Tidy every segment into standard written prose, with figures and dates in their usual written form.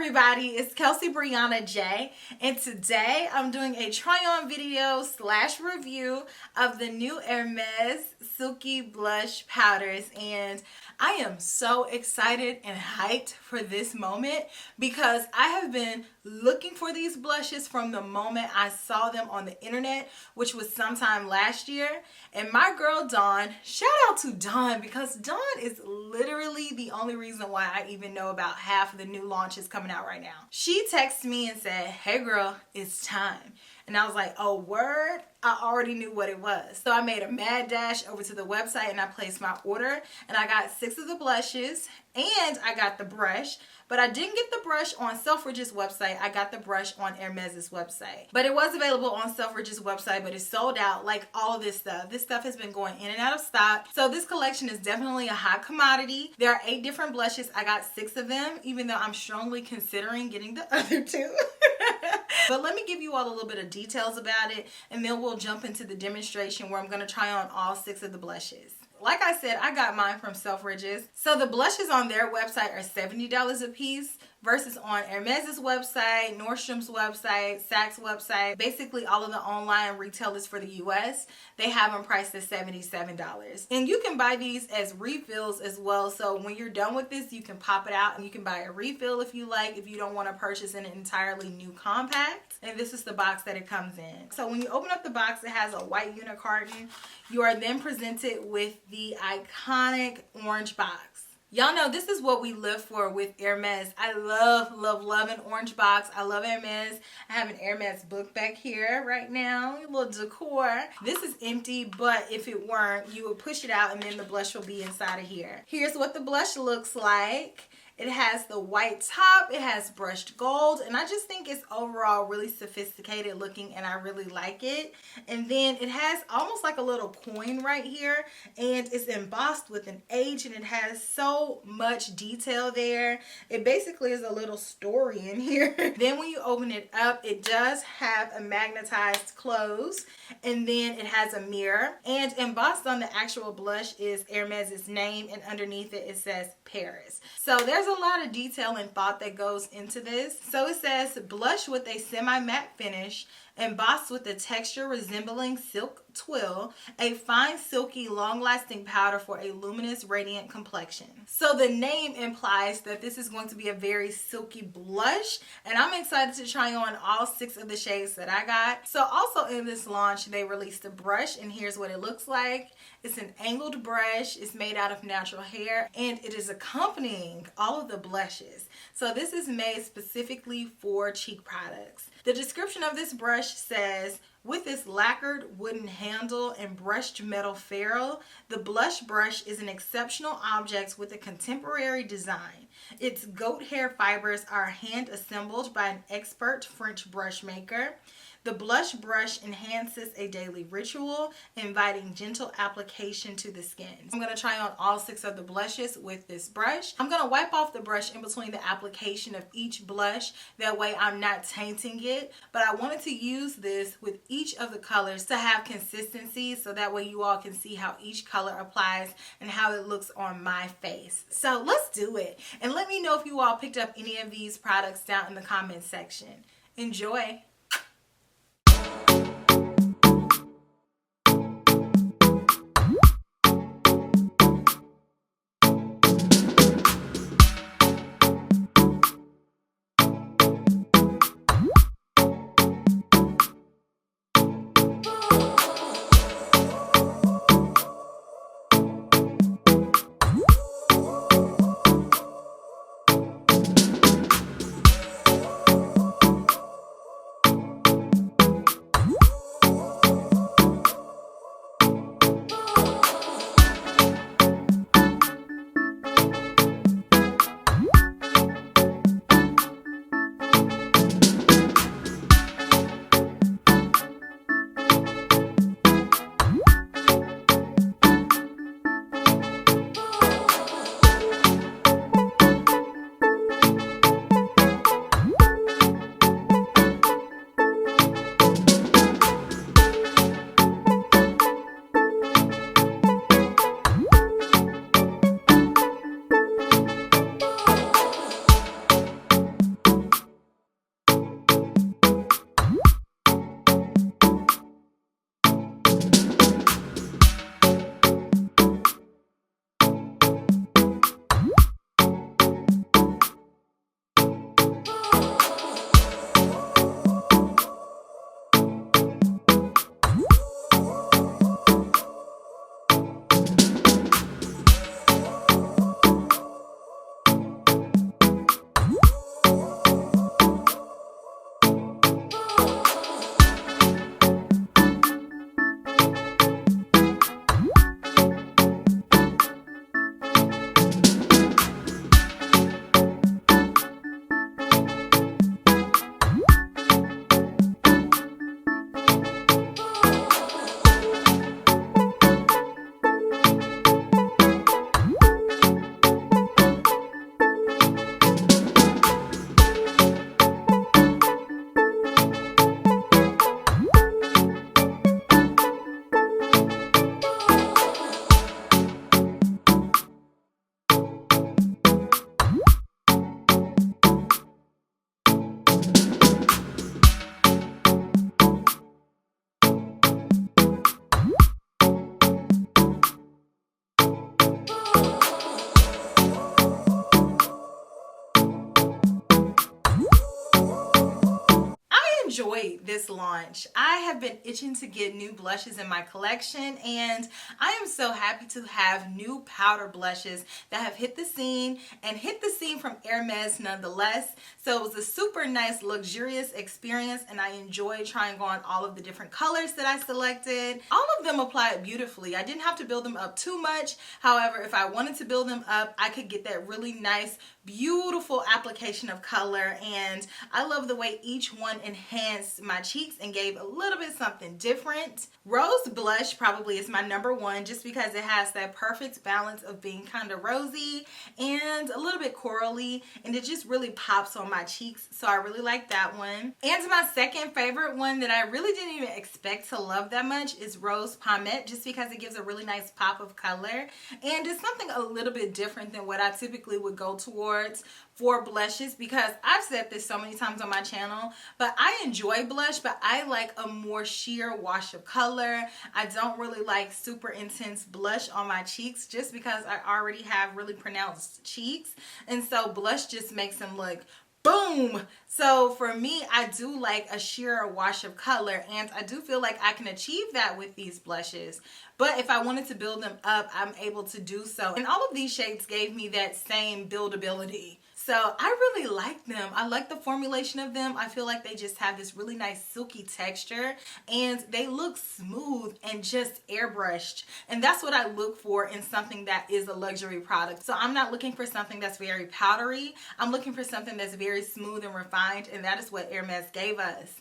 everybody, it's Kelsee Briana J, and today I'm doing a try-on video / review of the new Hermes Silky Blush Powders, and I am so excited and hyped for this moment because I have been looking for these blushes from the moment I saw them on the internet, which was sometime last year. And my girl Dawn, shout out to Dawn, because Dawn is literally the only reason why I even know about half of the new launches coming out right now. She texted me and said, "Hey girl, it's time." And I was like, oh word? I already knew what it was. So I made a mad dash over to the website and I placed my order, and I got 6 of the blushes and I got the brush. But I didn't get the brush on Selfridge's website. I got the brush on Hermes's website. But it was available on Selfridge's website, but it's sold out like all of this stuff. This stuff has been going in and out of stock. So this collection is definitely a hot commodity. There are 8 different blushes. I got 6 of them, even though I'm strongly considering getting the other 2. But let me give you all a little bit of details about it, and then we'll jump into the demonstration where I'm going to try on all 6 of the blushes. Like I said, I got mine from Selfridge's. So the blushes on their website are $70 a piece versus on Hermes's website, Nordstrom's website, Saks website, basically all of the online retailers for the US, they have them priced at $77. And you can buy these as refills as well. So when you're done with this, you can pop it out and you can buy a refill if you like, if you don't want to purchase an entirely new compact. And this is the box that it comes in. So when you open up the box, it has a white unit carton. You are then presented with the iconic orange box. Y'all know this is what we live for with Hermes. I love an orange box. I love Hermes. I have an Hermes book back here right now, a little decor. This is empty, but if it weren't, you would push it out and then the blush will be inside of here. Here's what the blush looks like. It has the white top, it has brushed gold, and I just think it's overall really sophisticated looking and I really like it. And then it has almost like a little coin right here, and it's embossed with an H, and it has so much detail there. It basically is a little story in here. Then when you open it up, it does have a magnetized close, and then it has a mirror, and embossed on the actual blush is Hermes's name, and underneath it, it says Paris. So there's a lot of detail and thought that goes into this. So it says blush with a semi-matte finish, embossed with a texture resembling silk twill, a fine silky long-lasting powder for a luminous radiant complexion. So the name implies that this is going to be a very silky blush, and I'm excited to try on all 6 of the shades that I got. So also in this launch they released a brush, and here's what it looks like. It's an angled brush, it's made out of natural hair, and it is accompanying all of the blushes. So this is made specifically for cheek products. The description of this brush says, with its lacquered wooden handle and brushed metal ferrule, the blush brush is an exceptional object with a contemporary design. Its goat hair fibers are hand assembled by an expert French brush maker. The blush brush enhances a daily ritual, inviting gentle application to the skin. I'm going to try on all 6 of the blushes with this brush. I'm going to wipe off the brush in between the application of each blush. That way I'm not tainting it. But I wanted to use this with each of the colors to have consistency, so that way you all can see how each color applies and how it looks on my face. So let's do it. And let me know if you all picked up any of these products down in the comments section. Enjoy. enjoyed this launch. I have been itching to get new blushes in my collection, and I am so happy to have new powder blushes that have hit the scene and hit the scene from Hermes nonetheless. So it was a super nice, luxurious experience, and I enjoyed trying on all of the different colors that I selected. All of them applied beautifully. I didn't have to build them up too much. However, if I wanted to build them up, I could get that really nice, beautiful application of color, and I love the way each one enhanced my cheeks and gave a little bit something different. Rose blush probably is my number one, just because it has that perfect balance of being kind of rosy and a little bit corally, and it just really pops on my cheeks, so I really like that one. And my second favorite one that I really didn't even expect to love that much is Rose Pomade, just because it gives a really nice pop of color, and it's something a little bit different than what I typically would go towards for blushes, because I've said this so many times on my channel, but I enjoy blush, but I like a more sheer wash of color. I don't really like super intense blush on my cheeks, just because I already have really pronounced cheeks, and so blush just makes them look boom. So for me, I do like a sheer wash of color, and I do feel like I can achieve that with these blushes. But if I wanted to build them up, I'm able to do so. And all of these shades gave me that same buildability. So I really like them. I like the formulation of them. I feel like they just have this really nice silky texture, and they look smooth and just airbrushed. And that's what I look for in something that is a luxury product. So I'm not looking for something that's very powdery. I'm looking for something that's very smooth and refined, and that is what Hermes gave us.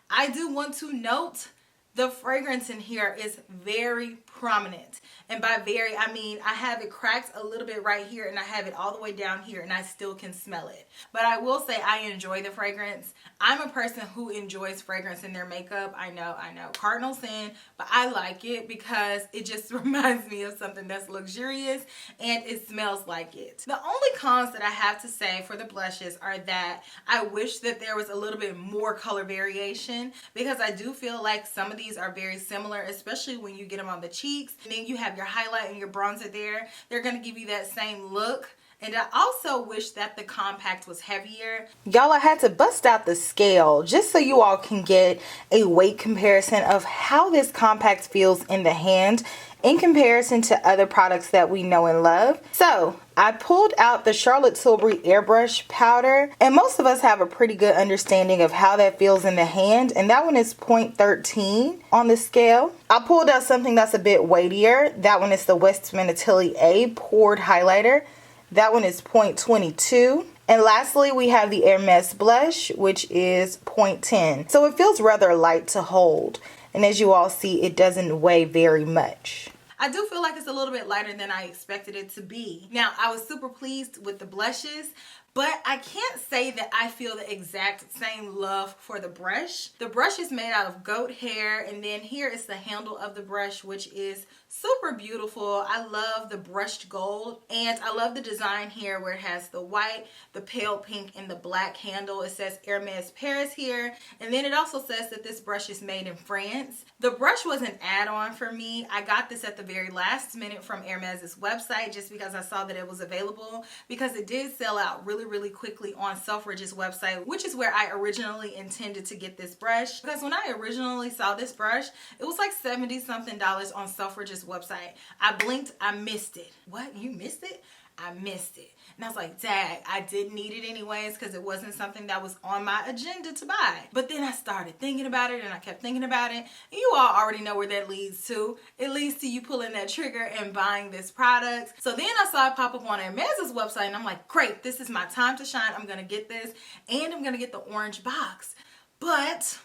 I do want to note the fragrance in here is very prominent. And by very, I mean I have it cracked a little bit right here, and I have it all the way down here, and I still can smell it. But I will say I enjoy the fragrance. I'm a person who enjoys fragrance in their makeup. I know, cardinal sin, but I like it because it just reminds me of something that's luxurious and it smells like it. The only cons that I have to say for the blushes are that I wish that there was a little bit more color variation, because I do feel like some of these are very similar, especially when you get them on the cheeks, and then you have your highlight and your bronzer there. They're going to give you that same look. And I also wish that the compact was heavier. Y'all, I had to bust out the scale just so you all can get a weight comparison of how this compact feels in the hand in comparison to other products that we know and love. So I pulled out the Charlotte Tilbury Airbrush Powder, and most of us have a pretty good understanding of how that feels in the hand, and that one is 0.13 on the scale. I pulled out something that's a bit weightier. That one is the Westman Atelier A Poured Highlighter. That one is 0.22. And lastly, we have the Hermes Blush, which is 0.10. So it feels rather light to hold. And as you all see, it doesn't weigh very much. I do feel like it's a little bit lighter than I expected it to be. Now, I was super pleased with the blushes, but I can't say that I feel the exact same love for the brush. The brush is made out of goat hair, and then here is the handle of the brush, which is super beautiful. I love the brushed gold, and I love the design here where it has the white, the pale pink, and the black handle. It says Hermes Paris here, and then it also says that this brush is made in France. The brush was an add-on for me. I got this at the very last minute from Hermes's website just because I saw that it was available, because it did sell out really quickly on Selfridge's website, which is where I originally intended to get this brush. Because when I originally saw this brush, it was like $70 something on Selfridge's website. I blinked, I missed it. What? You missed it? I missed it. And I was like, dang, I didn't need it anyways, because it wasn't something that was on my agenda to buy. But then I started thinking about it, and I kept thinking about it. And you all already know where that leads to. It leads to you pulling that trigger and buying this product. So then I saw it pop up on Hermes's website, and I'm like, great, this is my time to shine. I'm going to get this, and I'm going to get the orange box. But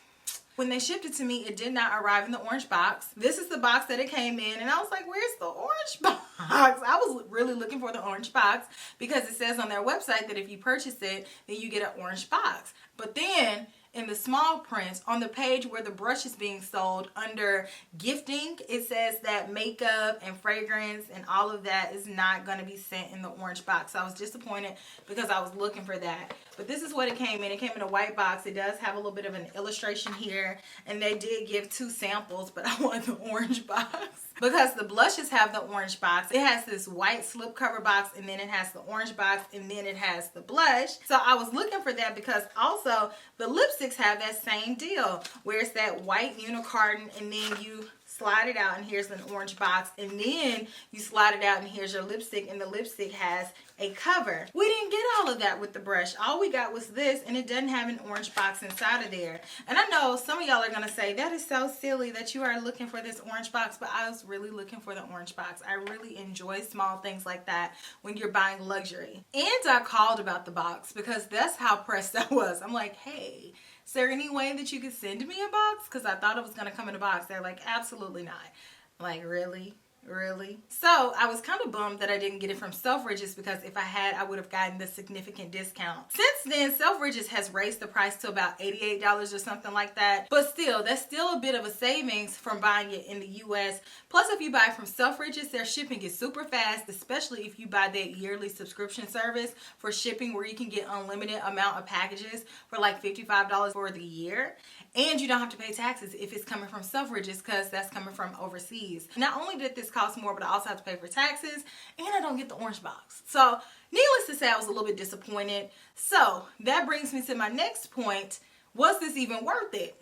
when they shipped it to me, it did not arrive in the orange box. This is the box that it came in, and I was like, where's the orange box? I was really looking for the orange box, because it says on their website that if you purchase it, then you get an orange box. But then in the small print on the page where the brush is being sold under gifting, it says that makeup and fragrance and all of that is not going to be sent in the orange box. So I was disappointed because I was looking for that. But this is what it came in. It came in a white box. It does have a little bit of an illustration here, and they did give 2 samples, but I wanted the orange box because the blushes have the orange box. It has this white slipcover box, and then it has the orange box, and then it has the blush. So I was looking for that because also the lipsticks have that same deal where it's that white unicarton, and then you slide it out and here's an orange box, and then you slide it out and here's your lipstick, and the lipstick has a cover. We didn't get all of that with the brush. All we got was this, and it doesn't have an orange box inside of there. And I know some of y'all are gonna say that is so silly that you are looking for this orange box, but I was really looking for the orange box. I really enjoy small things like that when you're buying luxury. And I called about the box because that's how pressed I was. I'm like, hey, is there any way that you could send me a box? Because I thought it was going to come in a box. They're like, absolutely not. I'm like, really? Really? So I was kind of bummed that I didn't get it from Selfridges, because if I had, I would have gotten the significant discount. Since then, Selfridges has raised the price to about $88 or something like that. But still, that's still a bit of a savings from buying it in the US. Plus, if you buy from Selfridges, their shipping is super fast, especially if you buy that yearly subscription service for shipping where you can get unlimited amount of packages for like $55 for the year. And you don't have to pay taxes if it's coming from Selfridges, because that's coming from overseas. Not only did this cost more, but I also have to pay for taxes, and I don't get the orange box. So needless to say, I was a little bit disappointed. So that brings me to my next point. Was this even worth it?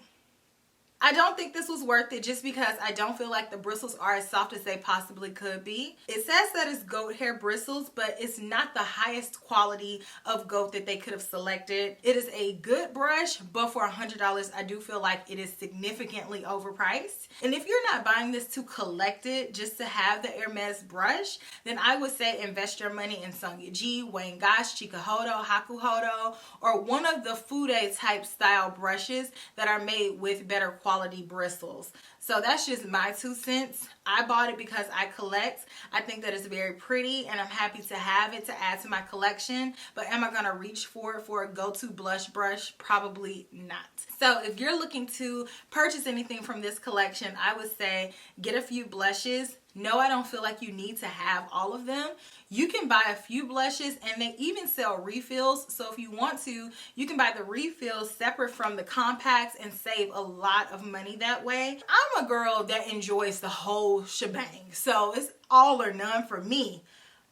I don't think this was worth it, just because I don't feel like the bristles are as soft as they possibly could be. It says that it's goat hair bristles, but it's not the highest quality of goat that they could have selected. It is a good brush, but for $100, I do feel like it is significantly overpriced. And if you're not buying this to collect it, just to have the Hermes brush, then I would say invest your money in Sonia G, Wayne Gosh, Chikuhodo, Hakuhodo, or one of the Fude type style brushes that are made with better quality bristles. So that's just my 2 cents. I bought it because I collect. I think that it's very pretty, and I'm happy to have it to add to my collection. But am I going to reach for it for a go-to blush brush? Probably not. So if you're looking to purchase anything from this collection, I would say get a few blushes. No, I don't feel like you need to have all of them. You can buy a few blushes, and they even sell refills. So if you want to, you can buy the refills separate from the compacts and save a lot of money that way. I'm a girl that enjoys the whole shebang, so it's all or none for me.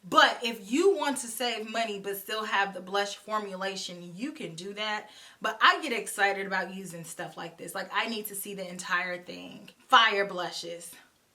But if you want to save money but still have the blush formulation, you can do that. But I get excited about using stuff like this. Like, I need to see the entire thing. Fire blushes.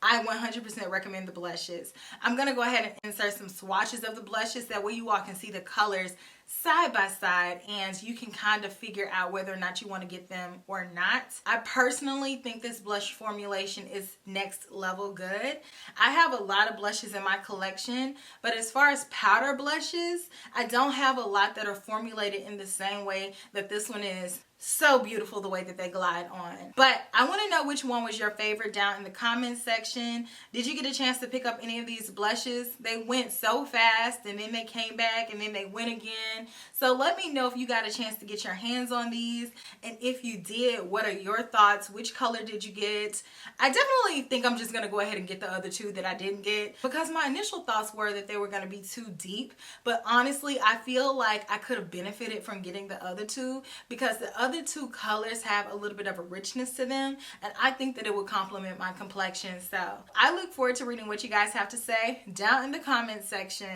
I 100% recommend the blushes. I'm going to go ahead and insert some swatches of the blushes. That way you all can see the colors side by side, and you can kind of figure out whether or not you want to get them or not. I personally think this blush formulation is next level good. I have a lot of blushes in my collection, but as far as powder blushes, I don't have a lot that are formulated in the same way that this one is. So beautiful the way that they glide on. But I want to know which one was your favorite down in the comments section. Did you get a chance to pick up any of these blushes? They went so fast, and then they came back, and then they went again. So let me know if you got a chance to get your hands on these, and if you did, what are your thoughts? Which color did you get? I definitely think I'm just going to go ahead and get the other 2 that I didn't get, because my initial thoughts were that they were going to be too deep. But honestly, I feel like I could have benefited from getting the other 2, because the other 2 colors have a little bit of a richness to them, and I think that it would complement my complexion. So I look forward to reading what you guys have to say down in the comments section,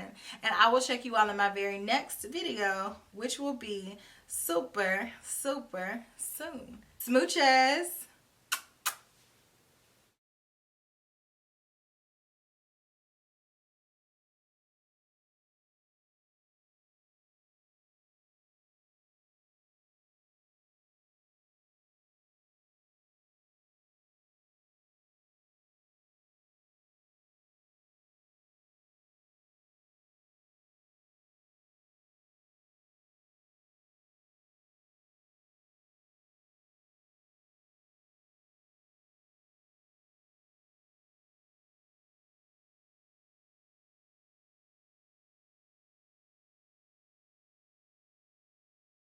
and I will check you all in my very next video, which will be super soon. Smooches.